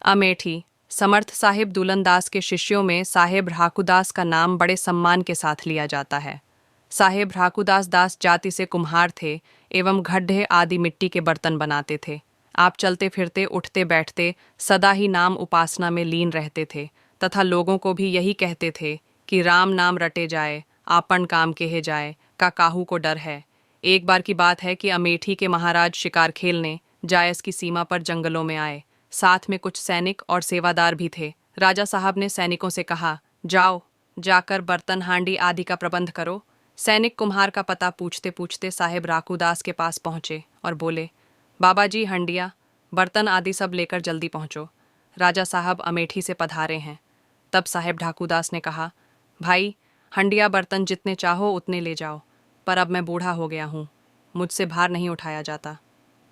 अमेठी। समर्थ साहिब दुलनदास के शिष्यों में साहेब ठाकुरदास का नाम बड़े सम्मान के साथ लिया जाता है। साहेब ठाकुरदास दास जाति से कुम्हार थे एवं गड्ढे आदि मिट्टी के बर्तन बनाते थे। आप चलते फिरते उठते बैठते सदा ही नाम उपासना में लीन रहते थे तथा लोगों को भी यही कहते थे कि राम नाम रटे जाए, आपन काम केहे जाए, का काहू को डर है। एक बार की बात है कि अमेठी के महाराज शिकार खेलने जायस की सीमा पर जंगलों में आए। साथ में कुछ सैनिक और सेवादार भी थे। राजा साहब ने सैनिकों से कहा, जाओ, जाकर बर्तन हांडी आदि का प्रबंध करो। सैनिक कुम्हार का पता पूछते पूछते साहेब ठाकुरदास के पास पहुंचे और बोले, बाबा जी, हंडिया बर्तन आदि सब लेकर जल्दी पहुंचो, राजा साहब अमेठी से पधारे हैं। तब साहेब ठाकुरदास ने कहा, भाई, हंडिया बर्तन जितने चाहो उतने ले जाओ, पर अब मैं बूढ़ा हो गया हूँ, मुझसे भार नहीं उठाया जाता।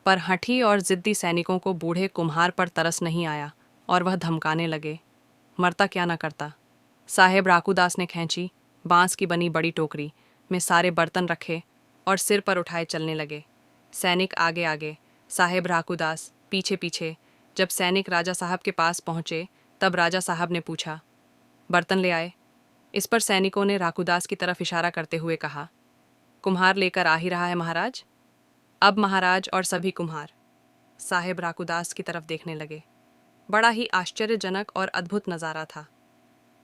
पर हठी और जिद्दी सैनिकों को बूढ़े कुम्हार पर तरस नहीं आया और वह धमकाने लगे, मरता क्या न करता। साहेब ठाकुरदास ने खींची बांस की बनी बड़ी टोकरी में सारे बर्तन रखे और सिर पर उठाए चलने लगे। सैनिक आगे आगे, साहेब ठाकुरदास पीछे पीछे। जब सैनिक राजा साहब के पास पहुंचे तब राजा साहब ने पूछा, बर्तन ले आए? इस पर सैनिकों ने ठाकुरदास की तरफ इशारा करते हुए कहा, कुम्हार लेकर आ ही रहा है महाराज। अब महाराज और सभी कुम्हार साहेब ठाकुरदास की तरफ देखने लगे। बड़ा ही आश्चर्यजनक और अद्भुत नज़ारा था।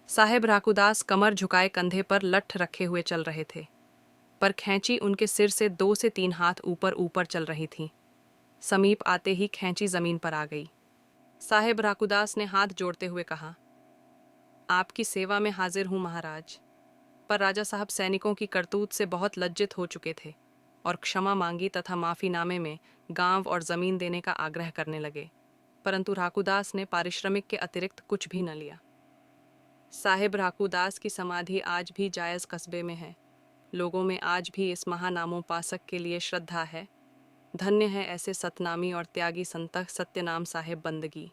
साहेब ठाकुरदास कमर झुकाए कंधे पर लठ रखे हुए चल रहे थे, पर खैंची उनके सिर से 2 से 3 हाथ ऊपर ऊपर चल रही थी। समीप आते ही खैंची जमीन पर आ गई। साहेब ठाकुरदास ने हाथ जोड़ते हुए कहा, आपकी सेवा में हाजिर हूँ महाराज। पर राजा साहब सैनिकों की करतूत से बहुत लज्जित हो चुके थे और क्षमा मांगी तथा माफीनामे में गांव और जमीन देने का आग्रह करने लगे, परंतु ठाकुरदास ने पारिश्रमिक के अतिरिक्त कुछ भी न लिया। साहेब ठाकुरदास की समाधि आज भी जायज़ कस्बे में है। लोगों में आज भी इस महानामोपासक के लिए श्रद्धा है। धन्य है ऐसे सतनामी और त्यागी संत सत्यनाम साहेब बंदगी।